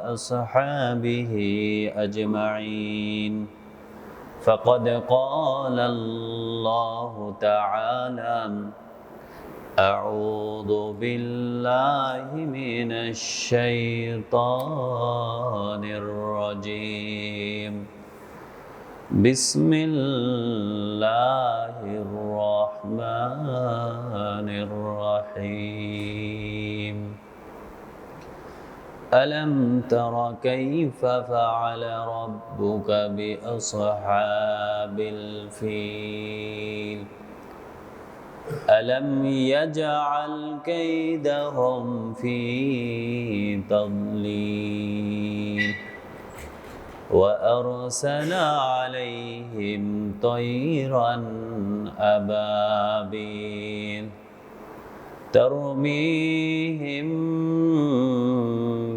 وأصحابه أجمعين. فقد قال الله تعالى: أعوذ بالله من الشيطان الرجيم. بسم الله الرحمن الرحيم. ألم تر كيف فعل ربك بأصحاب الفيل؟ ألم يجعل كيدهم في تضليل وأرسل عليهم طيرا أبابيل ترميهم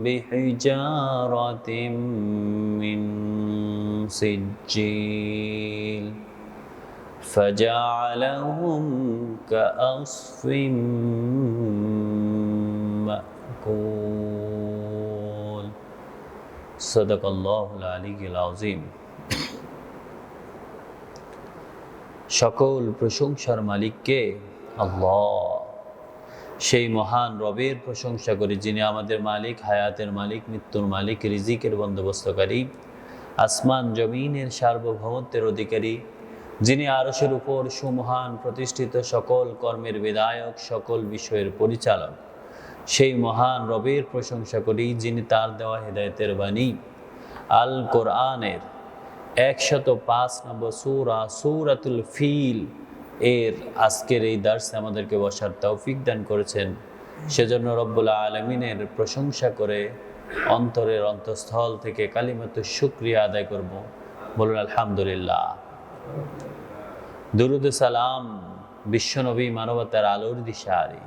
بحجارة من سجيل فجعلهم كعصف مأكول. সাদাকাল্লাহুল আলিয়্যুল আযীম। সকল প্রশংসার মালিককে আল্লাহ, সেই মহান রবের প্রশংসা করি যিনি আমাদের মালিক, হায়াতের মালিক, মৃত্যুর মালিক, রিজিকের বন্দোবস্তকারী, আসমান জমিনের সার্বভৌমত্বের অধিকারী, যিনি আরশের উপর সুমহান প্রতিষ্ঠিত, সকল কর্মের বিধায়ক, সকল বিষয়ের পরিচালক। সেই মহান রবের প্রশংসা করি যিনি তার দেওয়া হেদায়েতের বাণী আল কোরআনের 105 নম্বর সূরা সূরাতুল ফিল এর আজকের এই দার্সে আমাদেরকে বসার তৌফিক দান করেছেন। সেজন্য রব্বুল আলামিনের প্রশংসা করে অন্তরের অন্তঃস্থল থেকে কালিমাতু শুকরিয়া আদায় করব। বলুন আলহামদুলিল্লাহ। দুরুদ সালাম বিশ্বনবী, মানবতার আলোর দিশারি,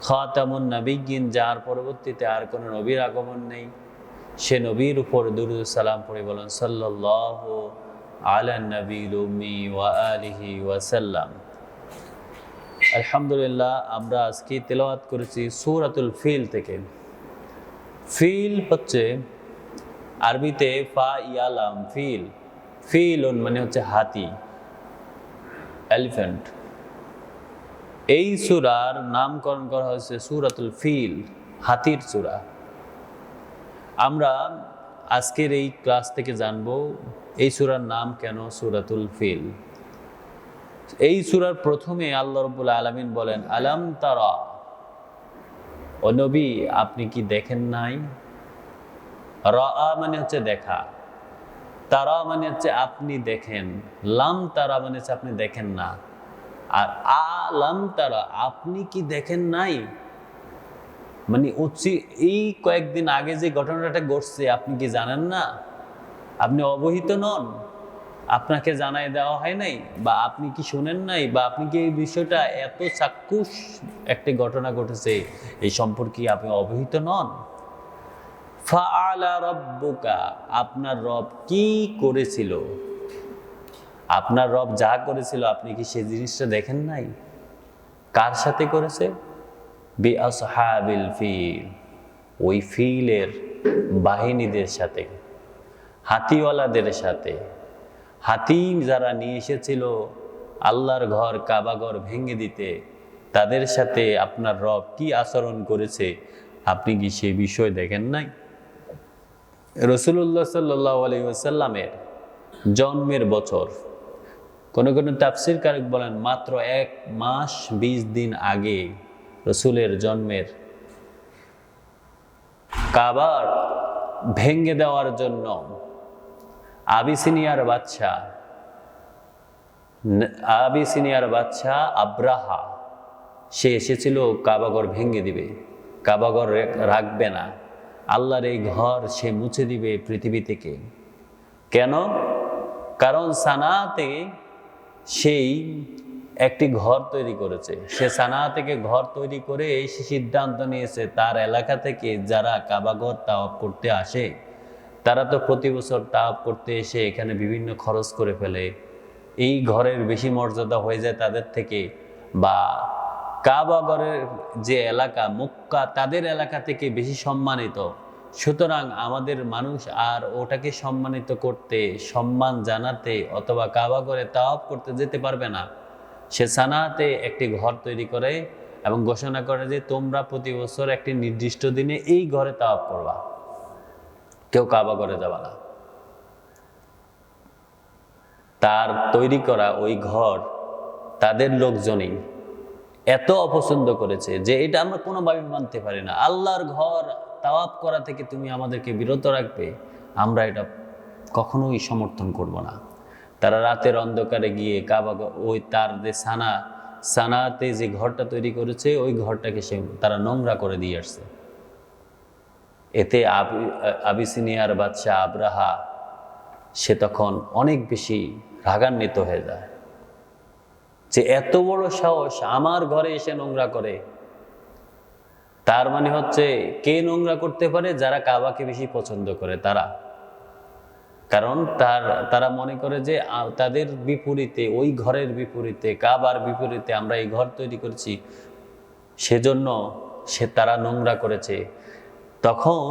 খাতামুন নবিয়্যিন, যার পরবর্তীতে আর কোনো নবীর আগমন নেই, সে নবীর উপর দুরুদ সালাম পড়ে বলেন সাল্লাল্লাহু আলা নবিয়্যিল উম্মি ওয়া আলিহি ওয়া সাল্লাম। আলহামদুলিল্লাহ, আমরা আজকে তেলাওয়াত করেছি সূরাতুল ফিল থেকে। ফিল হচ্ছে আরবিতে ফা ইয়ালাম ফিল, ফিলুন মানে হচ্ছে হাতি, এলিফ্যান্ট। এই সূরার নামকরণ করা হয়েছে সূরাতুল ফিল, হাতির সূরা। আমরা আজকের এই ক্লাস থেকে জানবো এই সূরার নাম কেন সূরাতুল ফিল। এই সূরার প্রথমে আল্লাহ রাব্বুল আলামিন বলেন আলাম তারা, ও নবী আপনি কি দেখেন নাই? রাআ মানে হচ্ছে দেখা, তারা মানে হচ্ছে আপনি দেখেন, লাম তারা মানে হচ্ছে আপনি দেখেন না, আর আলাম তারা আপনি কি দেখেন নাই মানে এই কয়েকদিন আগে যে ঘটনাটা ঘটছে আপনি কি জানেন না? আপনি অবহিত নন? আপনাকে জানাই দেওয়া হয় নাই? বা আপনি কি শুনেন নাই? বা আপনি কি এই বিষয়টা, এত চাক্ষুষ একটি ঘটনা ঘটেছে, এই সম্পর্কে আপনি অবহিত নন? ফাআলা রাব্বুকা, আপনার রব কি করেছিল? আপনার রব যা করেছিল আপনি কি সেই জিনিসটা দেখেন নাই? কার সাথে করেছে? বিআসহাবিল ফিল, ওই ফিলের বাহিনীদের সাথে, হাতিওয়ালাদের সাথে। হাতি যারা নিয়ে এসেছিল আল্লাহর ঘর কাবাঘর ভেঙে দিতে, তাদের সাথে আপনার রব কি আচরণ করেছে আপনি কি সে বিষয় দেখেন নাই? রাসূলুল্লাহ সাল্লাল্লাহু আলাইহি ওয়াসাল্লামের জন্মের বছর, কোন কোন তাফসীরকারক বলেন মাত্র 1 মাস 20 দিন আগে রসুলের জন্মের, কাবার ভেঙে দেওয়ার জন্য আবিসিনিয়ার বাদশা আব্রাহা, সে এসেছিল কাবাঘর ভেঙে দিবে, কাবাঘর রাখবে না, আল্লাহর এই ঘর সে মুছে দিবে পৃথিবী থেকে। কেন? কারণ সানাতে সেই একটি ঘর তৈরি করেছে, সে সানা থেকে ঘর তৈরি করে সে সিদ্ধান্ত নিয়েছে তার এলাকা থেকে যারা কাবাঘর তাওয়াফ করতে আসে, তারা তো প্রতি বছর তাওয়াফ করতে এসে এখানে বিভিন্ন খরচ করে ফেলে, এই ঘরের বেশি মর্যাদা হয়ে যায় তাদের থেকে, বা কাবাঘরের যে এলাকা মক্কা তাদের এলাকা থেকে বেশি সম্মানিত, সুতরাং আমাদের মানুষ আর ওটাকে সম্মানিত করতে, সম্মান জানাতে অথবা কাবা করে তাওয়াফ করতে যেতে পারবে না। সে সানাতে একটি ঘর তৈরি করে এবং ঘোষণা করে যে তোমরা প্রতি বছর একটি নির্দিষ্ট দিনে এই ঘরে তাওয়াফ করবা, কেউ কাবা করে যাবা না। তার তৈরি করা ওই ঘর তাদের লোকজনই এত অপছন্দ করেছে যে এটা আমরা কোনোভাবে মানতে পারি না। আল্লাহর ঘর তাওয়াফ করা থেকে তুমি আমাদেরকে বিরত রাখবে, আমরা এটা কখনোই সমর্থন করব না। তারা রাতের অন্ধকারে গিয়ে কাবা, ওই তার যে সানাতে যে ঘরটা তৈরি করেছে ওই ঘরটাকে তারা নোংরা করে দিয়ে আসছে। এতে আবিসিনিয়ার বাদশাহ আব্রাহা সে তখন অনেক বেশি রাগান্বিত হয়ে যায় যে এত বড় সাহস আমার ঘরে এসে নোংরা করে। তার মানে হচ্ছে কে নোংরা করতে পারে? যারা কাবাকে বেশি পছন্দ করে তারা। কারণ তারা মনে করে যে তাদের বিপরীতে, ওই ঘরের বিপরীতে, কাবার বিপরীতে আমরা এই ঘর তৈরি করেছি, সেজন্য তারা নোংরা করেছে। তখন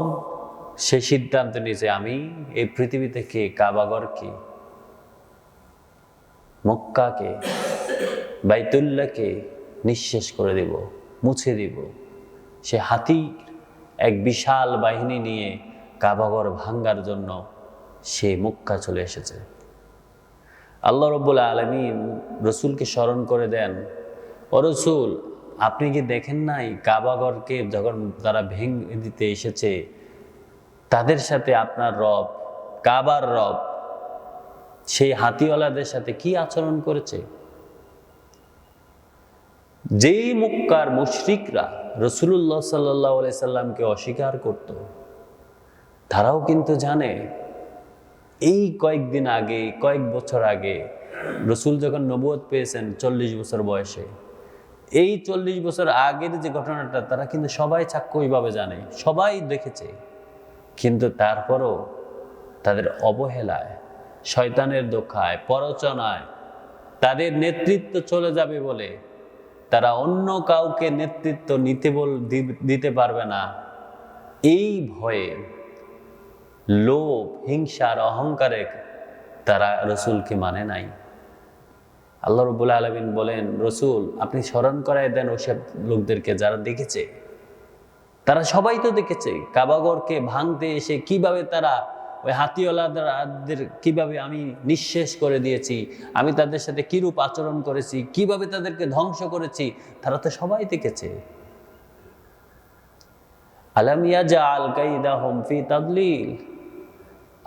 সে সিদ্ধান্ত নিয়েছে আমি এই পৃথিবী থেকে কাবাগরকে, মক্কাকে, বাইতুল্লাহকে নিঃশেষ করে দেব, মুছে দিব। সে হাতির এক বিশাল বাহিনী নিয়ে কাবাগর ভাঙ্গার জন্য সে মক্কা চলে এসেছে। আল্লাহ রাব্বুল আলামিন রসুলকে স্মরণ করে দেন, ও রসুল, আপনি কি দেখেন নাই কাবাগরকে যখন তারা ভেঙে দিতে এসেছে তাদের সাথে আপনার রব, কাবার রব, সেই হাতিওয়ালাদের সাথে কি আচরণ করেছে? যেই মক্কার মুশরিকরা রাসূলুল্লাহ সাল্লাল্লাহু আলাইহি সাল্লামকে অস্বীকার করত, তারাও কিন্তু জানে এই কয়েকদিন আগে, কয়েক বছর আগে রসুল যখন নবুয়ত পেয়েছেন 40 বছর বয়সে, এই 40 বছর আগের যে ঘটনাটা তারা কিন্তু সবাই সাক্ষ্য ওইভাবে জানে, সবাই দেখেছে। কিন্তু তারপরও তাদের অবহেলায়, শয়তানের ধোঁকায়, প্ররোচনায় তাদের নেতৃত্ব চলে যাবে বলে তারা অন্য কাউকে নেতৃত্ব দিতে পারবে না, এই ভয়ে, লোভ, হিংসার অহংকারে তারা রসুলকে মানে নাই। আল্লাহ রাব্বুল আলামিন বলেন, রসুল আপনি স্মরণ করায় দেন ওইসব লোকদেরকে যারা দেখেছে। তারা সবাই তো দেখেছে কাবাগরকে ভাঙতে এসে কিভাবে তারা ওই হাতিওয়ালাদের কিভাবে আমি নিঃশেষ করে দিয়েছি, আমি তাদের সাথে কিরূপ আচরণ করেছি, কিভাবে তাদেরকে ধ্বংস করেছি, তারা তো সবাই দেখেছে। আলাম ইয়াজআল কাইদাহুম ফি তাদলিল।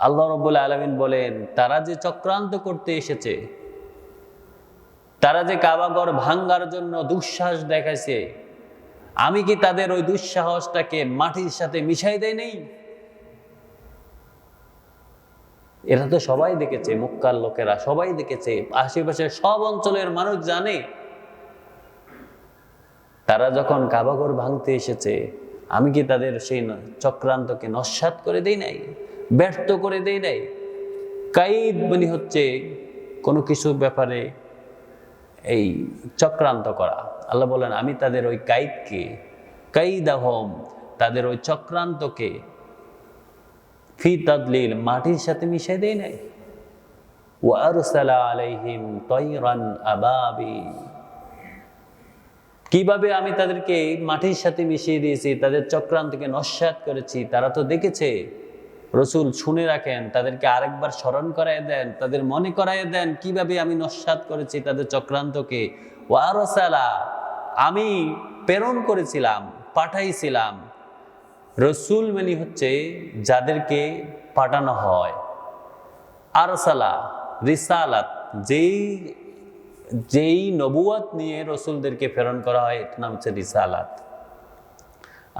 আল্লাহ রাব্বুল আলামিন বলেন, তারা যে চক্রান্ত করতে এসেছে, তারা যে কাবাগর ভাঙ্গার জন্য দুঃসাহস দেখাইছে, আমি কি তাদের ওই দুঃসাহসটাকে মাটির সাথে মিশাই দেই নেই? এরা তো সবাই দেখেছে, মক্কার লোকেরা সবাই দেখেছে, আশেপাশের সব অঞ্চলের মানুষ জানে তারা যখন কাবাগর ভাঙতে এসেছে আমি কি তাদের সেই চক্রান্তকে নস্যাৎ করে দেই নাই, ব্যর্থ করে দেই নাই? কাইদ মানে হচ্ছে কোনো কিছু ব্যাপারে এই চক্রান্ত করা। আল্লাহ বলেন আমি তাদের ওই কাইদাহুম, তাদের ওই চক্রান্তকে ফি তাদলিল, মাটির সাথে মিশিয়ে দেয় নাই। ওয়া আরসালা আলাইহিম তায়রান আবাবিল, কিভাবে আমি তাদেরকে মাটির সাথে মিশিয়ে দিয়েছি, তাদের চক্রান্তকে নস্যাৎ করেছি, তারা তো দেখেছে। রসুল শুনে রাখেন, তাদেরকে আরেকবার স্মরণ করায় দেন, তাদের মনে করায় দেন কিভাবে আমি নস্যাৎ করেছি তাদের চক্রান্তকে। ওয়া আরসালা, আমি প্রেরণ করেছিলাম, পাঠাইছিলাম। রসুল মানে হচ্ছে যাদেরকে পাঠানো হয়। আরসালা রিসালাত, যেই নবুয়ত নিয়ে রসুলদেরকে প্রেরণ করা হয় এটার নাম হচ্ছে রিসালাত।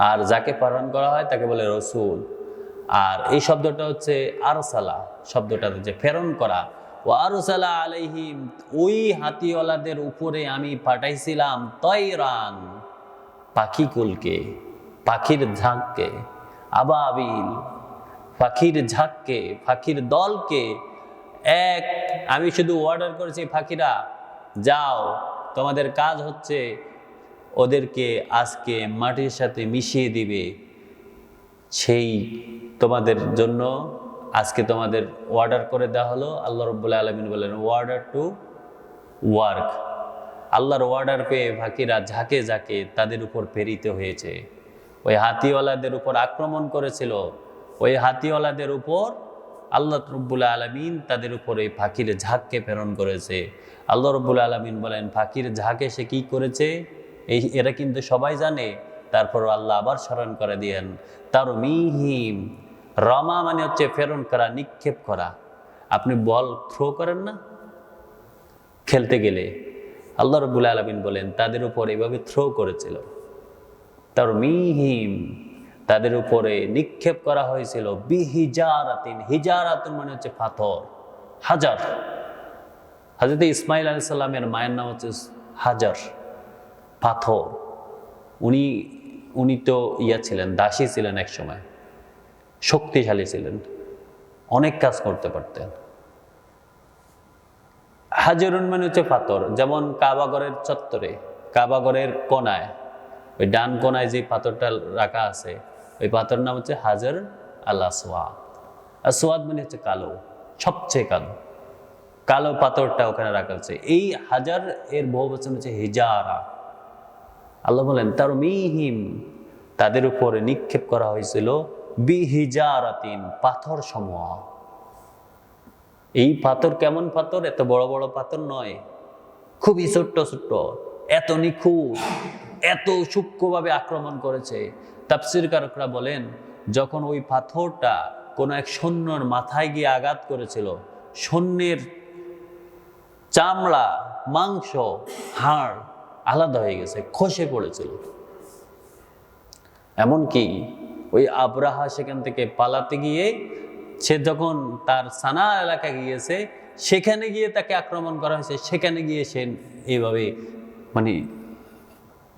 আর যাকে প্রেরণ করা হয় তাকে বলে রসুল। আর এই শব্দটা হচ্ছে আরসালা, শব্দটা হচ্ছে প্রেরণ করা। ও আরসালা আলাইহিম, ওই হাতিওয়ালাদের উপরে আমি পাঠাইছিলাম তয়রান, পাখিকুলকে, পাখির ঝাঁককে, আবাবিল, পাখির ঝাঁককে, পাখির দলকে। আমি শুধু অর্ডার করেছি, পাখিরা যাও, তোমাদের কাজ হচ্ছে ওদেরকে আজকে মাটির সাথে মিশিয়ে দিবে। সেই তোমাদের জন্য আজকে তোমাদের অর্ডার করে দেওয়া হলো। আল্লাহ রাব্বুল আলামিন বলেন অর্ডার টু ওয়ার্ক। আল্লাহর অর্ডার পেয়ে ফাঁকিরা ঝাঁকে ঝাঁকে তাদের উপর প্রেরিত হয়েছে। ওই হাতিওয়ালাদের উপর আক্রমণ করেছিল, ওই হাতিওয়ালাদের উপর আল্লাহ রাব্বুল আলামিন তাদের উপর এই ফাঁকির ঝাঁককে প্রেরণ করেছে। আল্লাহ রাব্বুল আলামিন বলেন ফাঁকির ঝাঁকে সে কি করেছে এরা কিন্তু সবাই জানে, তারপর আল্লাহ আবার স্মরণ করে দিয়েন তার মিহিম। রমা মানে হচ্ছে প্রেরণ করা, নিক্ষেপ করা। আপনি বল থ্রো করেন না খেলতে গেলে, আল্লাহ রাব্বুল আলামিন বলেন তাদের উপর এভাবে থ্রো করেছিল। তার মিহিম তাদের উপরে নিক্ষেপ করা হয়েছিল বিহিজারাতিন। হিজারাতুন মানে হচ্ছে পাথর, হাজার। হযরত ইসমাইল আলাইহিস সালামের মায়ের নাম হচ্ছে হাজার, পাথর। উনি তো ছিলেন, দাসী ছিলেন, এক সময় শক্তিশালী ছিলেন, অনেক কাজ করতে পারতেন। হাজারুন মানে হচ্ছে পাথর। যেমন কাবাগরের চত্বরে, কাবাগরের কোনায়, ওই ডান কোনায় যে পাথরটা রাখা আছে ওই পাথর নাম হচ্ছে হাজার আল আসওয়াদ। আসওয়াদ মানে হচ্ছে কালো, সবচেয়ে কালো, কালো পাথরটা ওখানে রাখা আছে। এই হাজার এর বহুবচন হচ্ছে হিজারা। আল্লাহ বলেন তার মিহিম তাদের উপরে নিক্ষেপ করা হয়েছিল বিহিজারাতিন, পাথর সমূহ। এই পাথর কেমন পাথর? এত বড় বড় পাথর নয়, খুবই ছোট্ট ছোট্ট, এত নিখুঁত, এত সূক্ষ্মভাবে আক্রমণ করেছে। তাফসীরকারকরা বলেন যখন ওই পাথরটা কোনো এক সৈন্যর মাথায় গিয়ে আঘাত করেছিল, সৈন্যের চামড়া, মাংস, হাড় আলাদা হয়ে গেছে, খসে পড়েছিল। এমনকি ওই আবরাহা সেখান থেকে পালাতে গিয়ে সে যখন তার সানা এলাকায় গিয়েছে সেখানে গিয়ে তাকে আক্রমণ করা হয়েছে, সেখানে গিয়ে সে এইভাবে মানে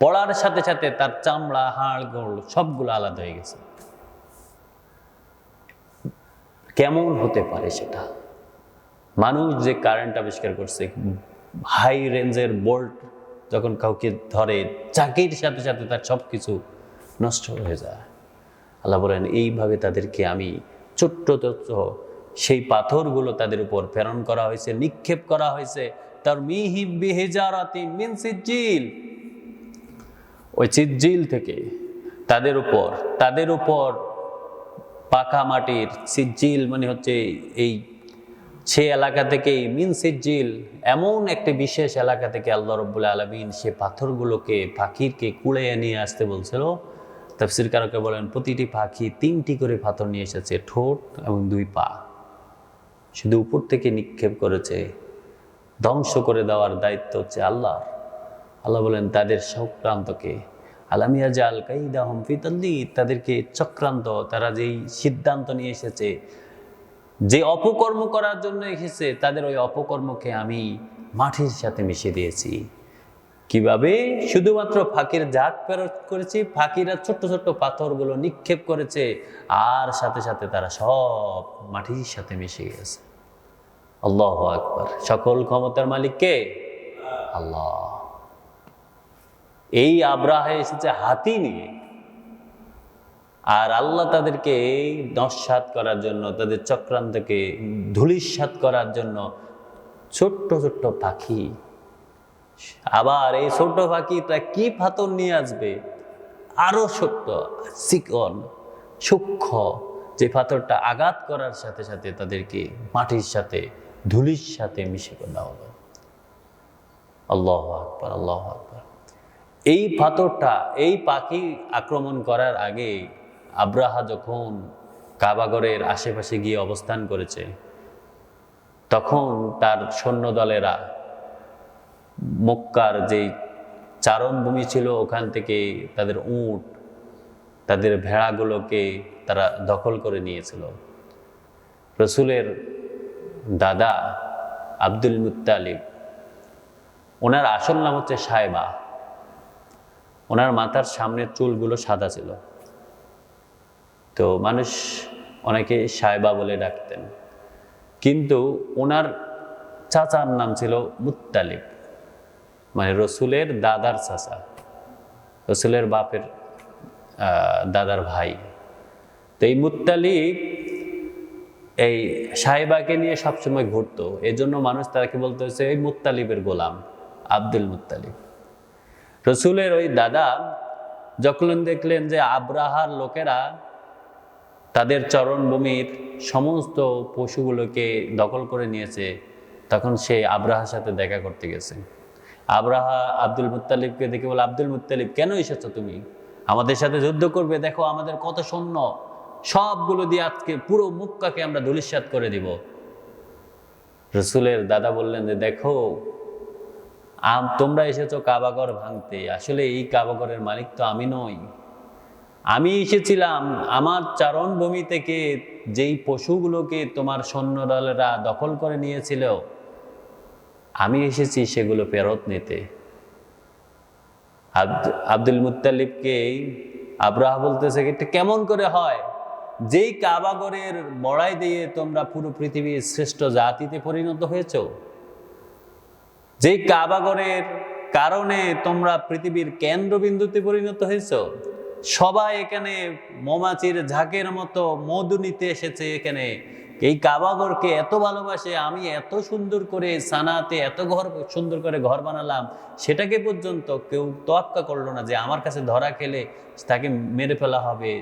পড়ার সাথে সাথে তার চামড়া, হাড়, গোড় সবগুলো আলাদা হয়ে গেছে। কেমন হতে পারে সেটা? মানুষ যে কারেন্ট আবিষ্কার করছে, হাই রেঞ্জের বোল্ট যখন কাউকে ধরে চাকির সাথে সাথে তার সবকিছু নষ্ট হয়ে যায়। আল্লাহ বলেন এইভাবে তাদেরকে আমি ছোট্ট ছোট্ট সেই পাথরগুলো তাদের উপর প্রেরণ করা হয়েছে, নিক্ষেপ করা হয়েছে। তার মিহিম বিহিজারাতিন মিন সিজ্জিল, ওই সিজ্জিল থেকে তাদের উপর পাকা মাটির, সিজ্জিল মানে হচ্ছে এই সে এলাকা থেকে, মিন সিজ্জিল এমন একটি বিশেষ এলাকা থেকে আল্লাহ রাব্বুল আলামিন সে পাথরগুলোকে পাখিকে কুড়িয়ে নিয়ে আসতে বলছিল। তাফসীরকারকে বলেন প্রতিটি পাখি 3টি করে পাথর নিয়ে এসেছে, ঠোঁট এবং 2 পা। শুধু উপর থেকে নিক্ষেপ করেছে, ধ্বংস করে দেওয়ার দায়িত্ব হচ্ছে আল্লাহর। আল্লাহ বলেন তাদের চক্রান্তকে আলাম ইয়াজআল কাইদাহুম ফি তাদলিল, তাদেরকে চক্রান্ত, তারা যেই সিদ্ধান্ত নিয়ে এসেছে, যে অপকর্ম করার জন্য এসেছে, তাদের ওই অপকর্মকে আমি মাটির সাথে মিশিয়ে দিয়েছি। কিভাবে? শুধুমাত্র ফাঁকির ঝাঁক প্রেরণ করেছি, ফাঁকিরা ছোট্ট ছোট্ট পাথরগুলো নিক্ষেপ করেছে, আর সাথে সাথে তারা সব মাটির সাথে মিশে গেছে। আল্লাহু আকবার। সকল ক্ষমতার মালিক কে? আল্লাহ। এই আব্রাহা এসেছে হাতি নিয়ে, আর আল্লাহ তাদেরকে নস্যাৎ করার জন্য, তাদের চক্রান্তকে ধূলিসাৎ করার জন্য ছোট্ট ছোট্ট পাখি। আবার এই ছোট পাখিটা কি পাথর নিয়ে আসবে? আরো ছোট্ট, চিকন, সূক্ষ্ম, যে পাথরটা আঘাত করার সাথে সাথে তাদেরকে মাটির সাথে, ধূলির সাথে মিশে দেওয়া হলো। আল্লাহু আকবার, আল্লাহু আকবার। এই পাথরটা, এই পাখি আক্রমণ করার আগে আব্রাহা যখন কাবাগরের আশেপাশে গিয়ে অবস্থান করেছে, তখন তার সৈন্যদলেরা মক্কার যে চারণভূমি ছিল ওখান থেকে তাদের উট, তাদের ভেড়াগুলোকে তারা দখল করে নিয়েছিল। রসুলের দাদা আব্দুল মুত্তালিব, ওনার আসল নাম হচ্ছে সায়বা। ওনার মাথার সামনের চুলগুলো সাদা ছিল, তো মানুষ অনেকে সায়বা বলে ডাকতেন। কিন্তু ওনার চাচার নাম ছিল মুত্তালিব, মানে রসুলের দাদার চাচা, রসুলের বাপের দাদার ভাই। তো এই মুত্তালিব এই সাহেবাকে নিয়ে সবসময় ঘুরতো, এজন্য মানুষ তাকে বলতে হচ্ছে এই মুত্তালিবের গোলাম, আব্দুল মুত্তালিব। রসুলের ওই দাদা যখন দেখলেন যে আব্রাহার লোকেরা তাদের চরণভূমির সমস্ত পশুগুলোকে দখল করে নিয়েছে, তখন সে আব্রাহার সাথে দেখা করতে গেছে। আব্রাহা আব্দুল মুত্তালিবকে দেখে বলে, আব্দুল মুত্তালিব, কেন এসেছো তুমি? আমাদের সাথে যুদ্ধ করবে? দেখো আমাদের কত সৈন্য, সবগুলো দিয়ে আজকে পুরো মক্কাকে আমরা ধূলিসাৎ করে দিব। রসুলের দাদা বললেন যে দেখো, তোমরা এসেছো কাবাঘর ভাঙতে, আসলে এই কাবাঘরের মালিক তো আমি নই। আমি এসেছিলাম আমার চারণভূমি থেকে যেই পশুগুলোকে তোমার সৈন্যদলেরা দখল করে নিয়েছিল, আমি এসেছি সেগুলো ফেরত নিতে। আব্দুল মুত্তালিবকে আব্রাহা বলতেছে, এটা কেমন করে হয়? যেই কাবাঘরের বড়াই দিয়ে তোমরা পুরো পৃথিবীর শ্রেষ্ঠ জাতিতে পরিণত হয়েছ, যেই কাবাঘরের কারণে তোমরা পৃথিবীর কেন্দ্রবিন্দুতে পরিণত হয়েছ, সবাই এখানে মৌমাছির ঝাঁকের মতো মধু নিতে এসেছে এখানে, এই কাবাঘরকে এত ভালোবাসে, আমি এত সুন্দর করে সানাতে এত সুন্দর করে ঘর বানালাম, সেটাকে পর্যন্ত কেউ তোয়াক্কা করলো না যে আমার কাছে ধরা খেলে তাকে মেরে ফেলা হবে,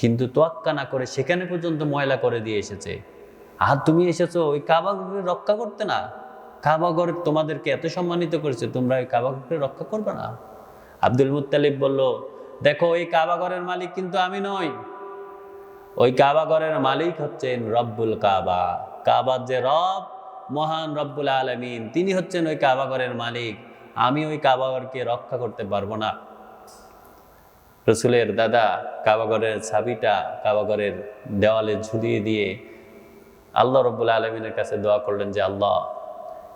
কিন্তু তোয়াক্কা না করে সেখানে পর্যন্ত ময়লা করে দিয়ে এসেছে। আর তুমি এসেছো ওই কাবাঘরকে রক্ষা করতে না? কাবাঘর তোমাদেরকে এত সম্মানিত করেছে, তোমরা ওই কাবাঘরকে রক্ষা করবে না? আব্দুল মুত্তালিব বলল, দেখো এই কাবাঘরের মালিক কিন্তু আমি নই, ওই কাবাঘরের মালিক হচ্ছেন রব্বুল কাবা, কাবার যে রব মহান রব্বুল আলামিন, তিনি হচ্ছেন ওই কাবাঘরের মালিক, আমি ওই কাবাঘরকে রক্ষা করতে পারবো না। রসুলের দাদা কাবাঘরের চাবিটা কাবাঘরের দেওয়ালে ঝুলিয়ে দিয়ে আল্লাহ রব্বুল আলামিনের কাছে দোয়া করলেন যে আল্লাহ,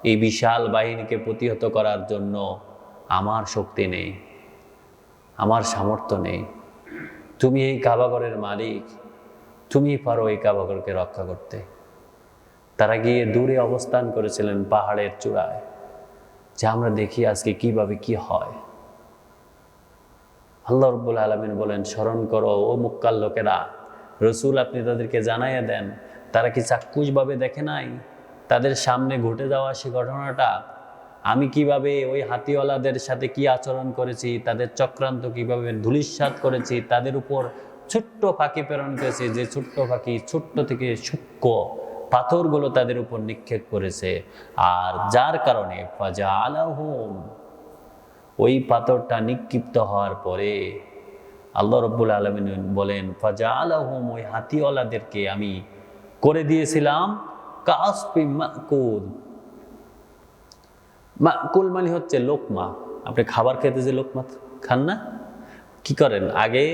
এই বিশাল বাহিনীকে প্রতিহত করার জন্য আমার শক্তি নেই, আমার সামর্থ্য নেই, তুমি এই কাবাঘরের মালিক, তুমি পারো এই কাবাঘরকে রক্ষা করতে। তারা গিয়ে দূরে অবস্থান করেছিলেন পাহাড়ের চূড়ায়, যে আমরা দেখি আজকে কিভাবে কি হয়। আল্লাহ রাব্বুল আলামিন বলেন, স্মরণ করো ও মক্কার লোকেরা, রসুল আপনি তাদেরকে জানাইয়া দেন, তারা কি চাক্ষুষভাবে দেখে নাই তাদের সামনে ঘটে যাওয়া সে ঘটনাটা? আমি কিভাবে ওই হাতিওয়ালাদের সাথে কি আচরণ করেছি, তাদের চক্রান্ত কিভাবে ধূলিসাৎ করেছি, তাদের উপর ছোট্ট পাখি প্রেরণ করেছি, যে ছোট্ট পাখি ছোট্ট থেকে সূক্ষ্ম পাথরগুলো তাদের উপর নিক্ষেপ করেছে, আর যার কারণে ফাজআলাহুম, ওই পাথরটা নিক্ষিপ্ত হওয়ার পরে আল্লাহ রাব্বুল আলামিন বলেন, ফাজআলাহুম, ওই হাতিওয়ালাদেরকে আমি করে দিয়েছিলাম কাসফিন মাকুল। মাকুল মানে হচ্ছে লোকমা, আপনি খাবার খেতে যে লোকমা খান না, কি করেন? আগে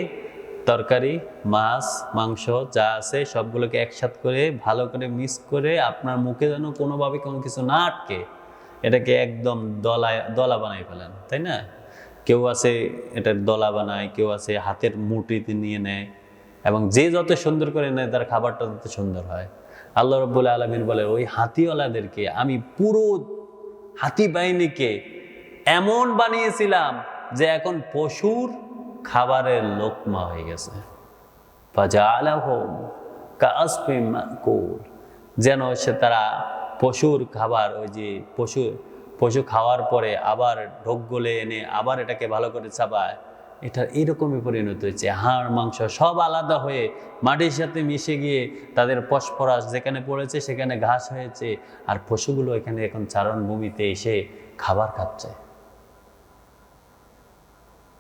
তরকারি, মাছ, মাংস যা আছে সবগুলোকে একসাথে করে ভালো করে মিক্স করে আপনার মুখে যেন কোনোভাবে কোনো কিছু না আটকে, এটাকে একদম দলা বানাই ফেলেন, তাই না? কেউ আছে এটার দলা বানায়, কেউ আছে হাতের মুঠিতে নিয়ে নেয়, এবং যে যত সুন্দর করে নেয় তার খাবারটা তত সুন্দর হয়। আল্লাহ রাব্বুল আলামিন বলে, ওই হাতিওয়ালাদেরকে আমি পুরো হাতি বাহিনীকে এমন বানিয়েছিলাম যে এখন পশুর খাবারের লোকমা হয়ে গেছে। ফাজআলাহুম কাসফিন মাকুল, যেন সে তারা পশুর খাবার, ওই যে পশু খাওয়ার পরে আবার ঢোক গলে এনে আবার এটাকে ভালো করে চাবায়, এটা এইরকমই পরিণত হয়েছে। হাড় মাংস সব আলাদা হয়ে মাটির সাথে মিশে গিয়ে তাদের ফসফরাস যেখানে পড়েছে সেখানে ঘাস হয়েছে, আর পশুগুলো এখানে এখন চারণভূমিতে এসে খাবার খাচ্ছে।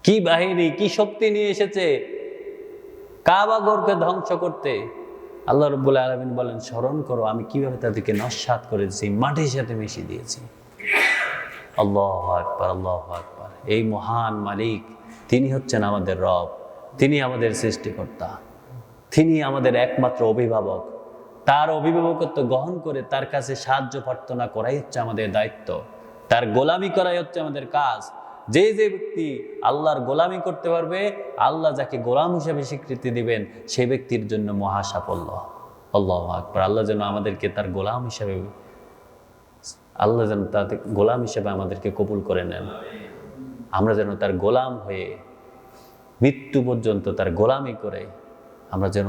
কি বাহিনী, কি শক্তি নিয়ে এসেছে কাবাঘরকে ধ্বংস করতে। আল্লাহ রাব্বুল আলামিন বলেন, স্মরণ করো আমি কিভাবে তাদেরকে নস্যাৎ করেছি, মাটির সাথে মিশিয়ে দিয়েছি। আল্লাহু আকবার, আল্লাহু আকবার। এই মহান মালিক, তিনি হচ্ছেন আমাদের রব, তিনি আমাদের সৃষ্টিকর্তা, তিনি আমাদের একমাত্র অভিভাবক। তার অভিভাবকত্ব গ্রহণ করে তার কাছে সাহায্য প্রার্থনা করাই হচ্ছে আমাদের দায়িত্ব, তার গোলামি করাই হচ্ছে আমাদের কাজ। যে যে ব্যক্তি আল্লাহর গোলামি করতে পারবে, আল্লাহ যাকে গোলাম হিসেবে স্বীকৃতি দিবেন, সেই ব্যক্তির জন্য মহা সাফল্য। আল্লাহু আকবার। আল্লাহ যেন আমাদেরকে তার গোলাম হিসেবে, আল্লাহ যেন তাদের গোলাম হিসেবে আমাদেরকে কবুল করে নেন। আমরা যেন তার গোলাম হয়ে মৃত্যু পর্যন্ত তার গোলামি করে আমরা যেন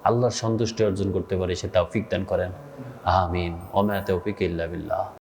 আল্লাহর সন্তুষ্টি অর্জন করতে পারি, সে তৌফিক দান করেন। আমিন। ওয়া মা তৌফিক ইল্লা বিল্লাহ।